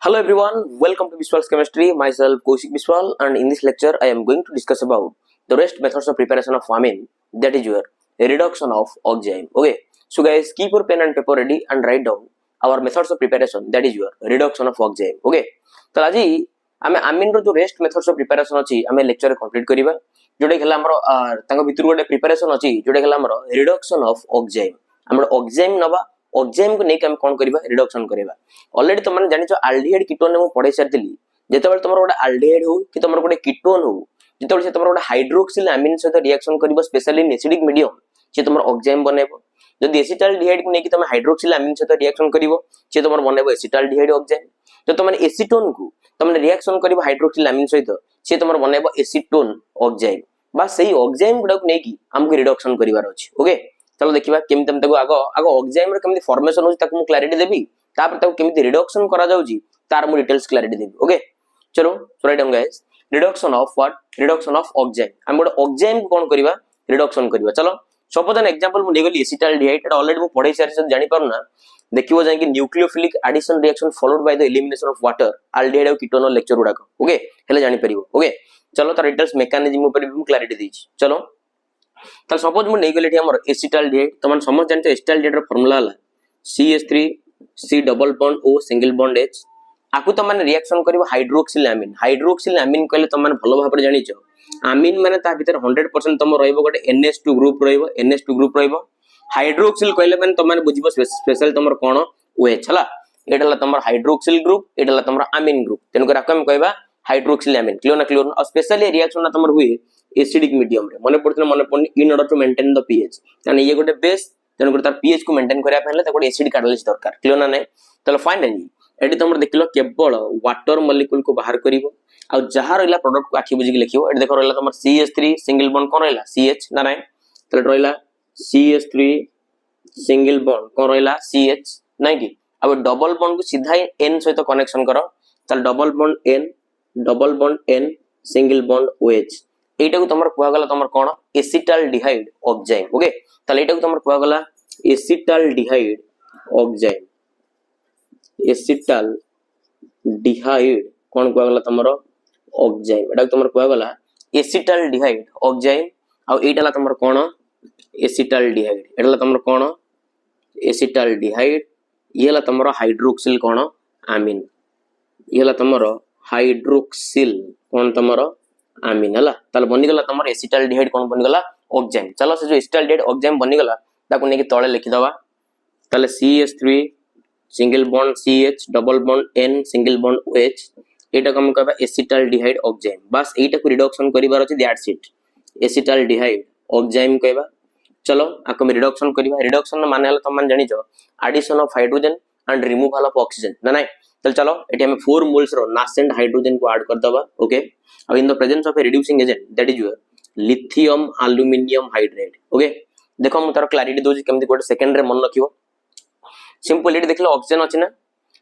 Hello everyone, welcome to Biswal's Chemistry. Myself Kaushik Biswal, and in this lecture I am going to discuss about the rest methods of preparation of amine, that is your reduction of oxime. Okay, so guys, keep your pen and paper ready and write down our methods of preparation, that is your reduction of oxime. Okay, तो आज आमे amine रो जो rest methods of preparation अछि आमे lecture complete करिबा जोडे खेला हमरो तांको भितर गोटे preparation अछि जोडे खेला हमरो reduction of oxime हमरो oxime नबा oxime को नेक हम कोन करिबा रिडक्शन करिबा ऑलरेडी तुम माने जानिचो अल्डिहाइड कीटोन ने मु पढै सारतिली जेतेबेले तुमरो गोटे अल्डिहाइड हो कि तुमरो गोटे कीटोन हो जेतेबेले से तुमरो गोटे हाइड्रोक्सिल अमीन सहित रिएक्शन करिवो स्पेशली इन एसिडिक मीडियम जे तुमरो ऑक्साइम बनेबो जदि एसिटाल्डिहाइड को नेकी तुम हाइड्रोक्सिल अमीन सहित रिएक्शन करिवो जे तुमरो बनेबो एसिटाल्डिहाइड ऑक्साइम तो तुम माने एसीटोन को तुम रिएक्शन करिवो हाइड्रोक्सिल अमीन सहित से तुमरो बनेबो एसीटोन ऑक्साइम बा सही ऑक्साइम गुडा को नेकी हमको रिडक्शन करिवार अछि ओके चलो देखिबा केमिति हम ताको आगो आगो ऑक्साइम रे केमिति फॉर्मेशन होछि ताको मु क्लैरिटी देबी तापर ताको केमिति रिडक्शन करा जाउछि तार मु डिटेल्स क्लैरिटी देबी ओके चलो write down guys reduction of what reduction of oxime हम गोटे ऑक्साइम को कोन करबा रिडक्शन करबा चलो सपोज एन एग्जांपल मु नेगली एसिटाल्डिहाइड एटा ऑलरेडी मु पढै सारि से जानि पारुना देखिबो जाय कि nucleophilic addition reaction followed by the elimination of water aldehyde और कीटोन लेक्चर गुडा ओके हेले जानि परिबो ओके चलो तार डिटेल्स मैकेनिज्म ऊपर भी क्लैरिटी देछि चलो ताल सपोज मु नेगली एठी हमर एसिटाल्डिहाइड तमन समझ जानते एसिटाल्डिहाइड रो फार्मूला हला CH3 C double bond O single bond H आकु त माने रिएक्शन करिवो हाइड्रोक्सिल अमीन कहले त माने भलो भाबरे जानिचो अमीन माने ता भीतर 100% तम रहइबो गोटे NH2 ग्रुप रहइबो NH2 ग्रुप रहइबो हाइड्रोक्सिल कहले माने त माने बुझिबो स्पेशल तमर कोन OH हला एडला तमर हाइड्रोक्सिल ग्रुप एडला तमर अमीन ग्रुप तेनु कर हम कहबा हाइड्रोक्सिल अमीन क्लियर ना और स्पेशली रिएक्शन ना तमर हुए एसिडिक मीडियम रे मने पड़नी in order to maintain the pH यानी ये गोटे बेस तेनु कर तार पीएच को मेंटेन करिया पहले त गोटे एसिड कैटालिस्ट दरकार क्लियर ना नै तले फाइनली एडी तमर देखिलो केवल वाटर मॉलिक्यूल को बाहर करिवो आ जहा रहला प्रोडक्ट को आखि बुझी के लिखियो एडी देखो रहला तमर CH3 सिंगल बॉन्ड कोन रहला CH ना नै तले रहला CH3 सिंगल बॉन्ड कोन रहला CH नै कि अब डबल बॉन्ड को सीधा N सहित कनेक्शन करो तले double bond N single bond OH एटा को तमर कुआ गला तमर कोन एसिटाल्डिहाइड ऑक्साइम ओके तले एटा को तमर कुआ गला एसिटाल्डिहाइड ऑक्साइम एसिटाल्डिहाइड कोन कुआ गला तमर ऑक्साइम एटा को तमर कुआ गला एसिटाल्डिहाइड ऑक्साइम आ एटाला तमर कोन एसिटाल्डिहाइड एटाला तमर कोन एसिटाल्डिहाइड येला तमर हाइड्रोक्सिल कोन अमीन येला तमर हाइड्रोक्सिल कोन तमर अमीन हला ताल बनि गला तमर एसिटाल्डिहाइड कोन बनि गला ऑक्साइम चलो से जो एसिटाल्डिहाइड ऑक्साइम बनि गला ताको नेकी तळे लिखि दबा ताले CH3 single bond CH double bond N single bond OH एटा हम कहबा एसिटाल्डिहाइड ऑक्साइम बस एटा को रिडक्शन करिवार अछि दैट्स इट एसिटाल्डिहाइड ऑक्साइम कहबा चलो आको हम रिडक्शन करिवा रिडक्शन माने हला तमन जानि जो addition of hydrogen and removal of oxygen ना नै चलो एटी हम 4 मोल्स रो नासेंट हाइड्रोजन को ऐड कर दबा ओके अब in the presence of a reducing agent that is your lithium aluminium hydride okay देखो मु तार क्लैरिटी दोजी केमति कोटे सेकंड रे मन रखियो सिंपल एटी देखलो ऑक्सीजन अछि ना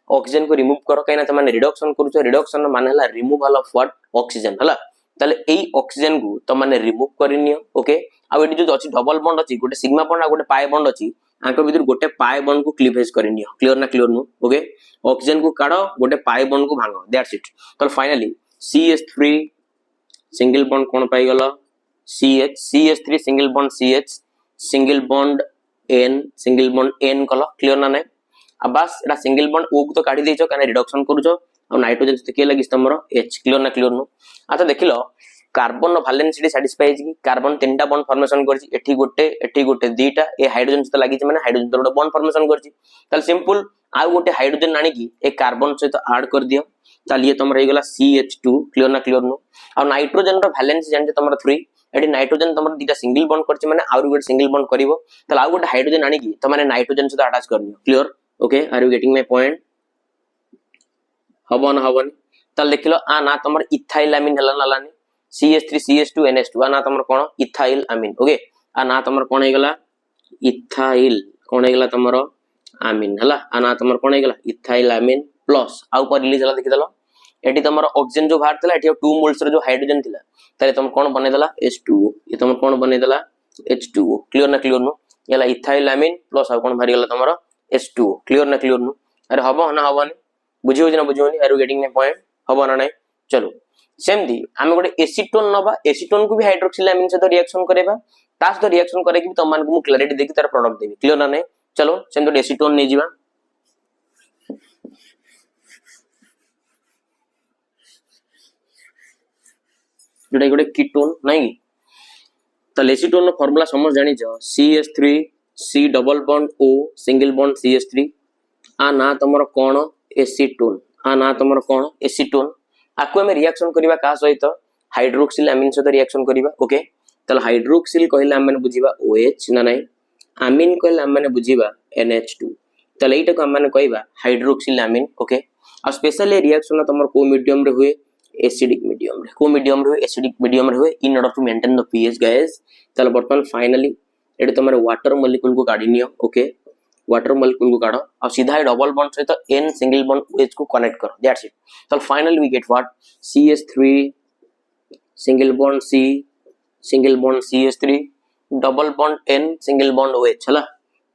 ऑक्सीजन को रिमूव करो काइना त माने रिडक्शन करूछो रिडक्शन माने हला रिमूवल ऑफ व्हाट ऑक्सीजन हला ताले एई ऑक्सीजन को त माने रिमूव करिनियो ओके आ एटी जो अछि डबल बॉन्ड अछि गोटे सिग्मा बॉन्ड आ गोटे पाई बॉन्ड अछि आंको भीतर गोटे पाई बॉन्ड को क्लीवेज करिनियो क्लियर नु ओके ऑक्सीजन को काढो गोटे पाई बॉन्ड को भांगो दैट्स इट तो फाइनली CH3 सिंगल बॉन्ड कोन पाई गला CH3 single bond CH single bond N कलो क्लियर ना नै अब बस एटा सिंगल बॉन्ड O को तो काढी देछो काने रिडक्शन करूछो और नाइट्रोजन से के लागिस तमरो H क्लियर नु आता देखिलो कार्बन नो वैलेंसिटी सैटिस्फाई कि कार्बन तीनटा बॉन्ड फॉर्मेशन करछि एठी गोटे दीटा ए हाइड्रोजन से लागि माने हाइड्रोजन तो बॉन्ड फॉर्मेशन करछि ताल सिंपल आ गोटे हाइड्रोजन आनी कि ए कार्बन सहित ऐड कर दियो ताल ये तमर हे गला CH2 क्लियर नु और नाइट्रोजन रो वैलेंस जानते तमर 3 एठी नाइट्रोजन तमर दीटा सिंगल बॉन्ड करछि माने और गोटे सिंगल बॉन्ड करिवो ताल आ गोटे हाइड्रोजन आनी कि त माने नाइट्रोजन सहित अटैच करनियो clear okay are you getting my point हबन ताल देखिलो आ ना तमर इथाइल अमीन हला नालानी CH3 CH2 NH2 आ ना तमर कोन इथाइल अमीन ओके आ ना तमर कोन हे गला इथाइल कोन हे गला तमर अमीन हला आ ना तमर कोन हे गला इथाइल अमीन प्लस आ ऊपर रिलीज हला देखि दलो एटी तमर ऑक्सीजन जो बाहर थला एटी 2 मोल्स रो जो हाइड्रोजन थिला ताले तम कोन बने दला H2O ये तमर कोन बने दला H2O क्लियर नु यला इथाइल अमीन प्लस आ कोन भारी गला तमर H2O क्लियर नु अरे हबो ना हबनी बुझी हो ना बुझी are you getting my point हबो ना नहीं चलो सेमती आम गोटे एसीटोन नबा एसीटोन को भी हाइड्रोक्सिल अमीन सहित रिएक्शन करेबा ता सहित रिएक्शन करे कि तुम मानक मु क्लैरिटी देकी तार प्रोडक्ट देबी क्लियर ना नहीं चलो सेम गोटे एसीटोन नै जिबा जोटा गोटे कीटोन नहीं तो एसीटोन फॉर्मूला समझ जानी छ CH3 C double bond O single bond CH3 आ ना तमर कोन एसीटोन आ ना तमर कोन एसीटोन आको हम रिएक्शन करबा का सहित हाइड्रोक्सिल अमीन सहित रिएक्शन करबा ओके तल हाइड्रोक्सिल कहले हम माने बुझीबा OH ना नहीं अमीन कहले हम माने बुझीबा NH2 तल एटा को हम माने कहबा हाइड्रोक्सिल अमीन ओके आ स्पेशली रिएक्शन तमर को मीडियम रे हुए एसिडिक मीडियम रे को मीडियम रे एसिडिक मीडियम रे हुए in order to maintain the pH guys तल बर्तमान फाइनली एटा तमर वाटर मॉलिक्यूल को काढी नियो ओके वाटर मॉलिक्यूल को काढो और सीधा डबल बॉन्ड सहित N सिंगल बॉन्ड OH को कनेक्ट करो that's it so finally we get what CH3 single bond C single bond CH3 double bond N single bond OH हला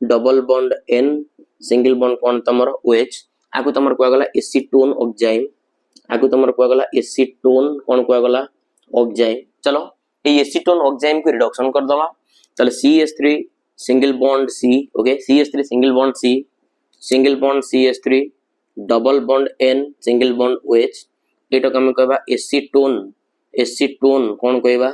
double bond N single bond कोन तमरो OH आको तमर को गला acetone oxide आको तमर को गला एसीटोन कोन को गला ऑक्साइड चलो ए एसीटोन ऑक्साइड को रिडक्शन कर दवा चलो CH3 single bond C okay CH3 single bond C single bond CH3 double bond N single bond OH एटा हम कहबा एसीटोन एसीटोन कोन कहबा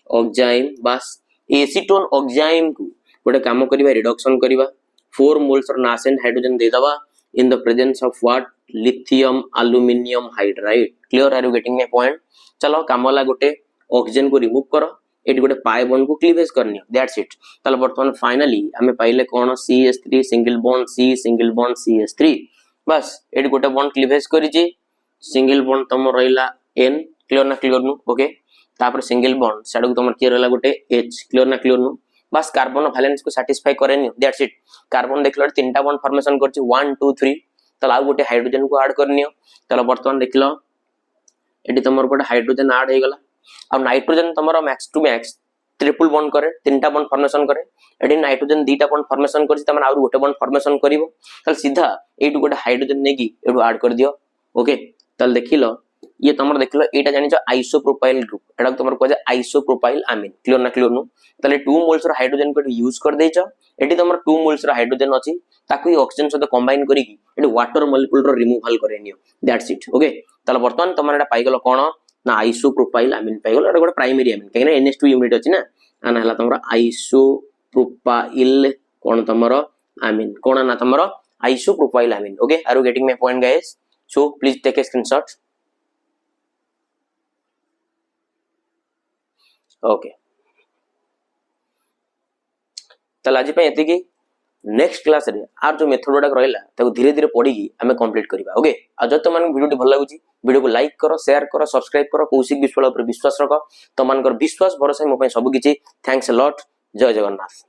ऑक्साइड बस एसीटोन ऑक्साइड को गोटे काम करबा रिडक्शन करबा 4 मोल्स और नासेंट हाइड्रोजन दे दबा in the presence of what lithium aluminium hydride clear are you getting my point चलो कामला गोटे ऑक्सीजन को रिमूव करो एटी गोटे पाई बॉन्ड को क्लीवेज करनी दैट्स इट ताले वर्तमान फाइनली हमें पाइले कोन CH3 single bond C single bond CH3 बस एटी गोटे बॉन्ड क्लीवेज करिछि सिंगल बॉन्ड तम रहिला N क्लियर ना क्लियर नु ओके तापर सिंगल बॉन्ड साडू तम के रहला गोटे H क्लियर ना क्लियर नु बस कार्बन वैलेंस को सैटिस्फाई करेनी दैट्स इट कार्बन देखलो तीनटा बॉन्ड फॉर्मेशन करछि 1 2 3 तला आ गोटे हाइड्रोजन को ऐड करनी तला वर्तमान देखलो एटी तमर गोटे हाइड्रोजन ऐड हे गला अब नाइट्रोजन तमरो max to max triple bond करे तीनटा बॉन्ड फॉर्मेशन करे एडी नाइट्रोजन दीटा बॉन्ड फॉर्मेशन करछि तमन आउर गोटे बॉन्ड फॉर्मेशन करिवो तल सीधा एटु गोटे हाइड्रोजन नेकी एटु ऐड कर दियो ओके तल देखिलो ये तमर देखिलो एटा जानि छ आइसोप्रोपाइल ग्रुप एटा तमर को जे आइसोप्रोपाइल अमीन क्लियर ना क्लियर नु तले 2 मोल्स रो हाइड्रोजन को यूज कर देछ एटी तमर 2 मोल्स रो हाइड्रोजन अछि ताकू ऑक्सीजन सहित कंबाइन करी की एटी वाटर मॉलिक्यूल रो रिमूवल करेनियो दैट्स इट ओके तल वर्तमान तमर एटा पाई गेलो कोन ना आइसोप्रोपाइल अमीन पाई गेलो एटा गोटे प्राइमरी अमीन कहिना NH2 यूनिट अछि ना आना हला तमर आइसोप्रोपाइल कोन तमर अमीन कोन ना तमर isopropyl amine okay are you getting my point guys so please take a screenshot okay तल आज पे एति की नेक्स्ट क्लास रे आर जो मेथड गुडा रहला ताको धीरे धीरे पढी की हमें कंप्लीट करबा ओके आ जत मन वीडियो भल लागुची वीडियो को लाइक करो शेयर करो सब्सक्राइब करो कौशिक विश्वाल पर विश्वास रखो तो मानकर विश्वास भरोसा मो पे सब किछि थैंक्स अ लॉट जय जगन्नाथ।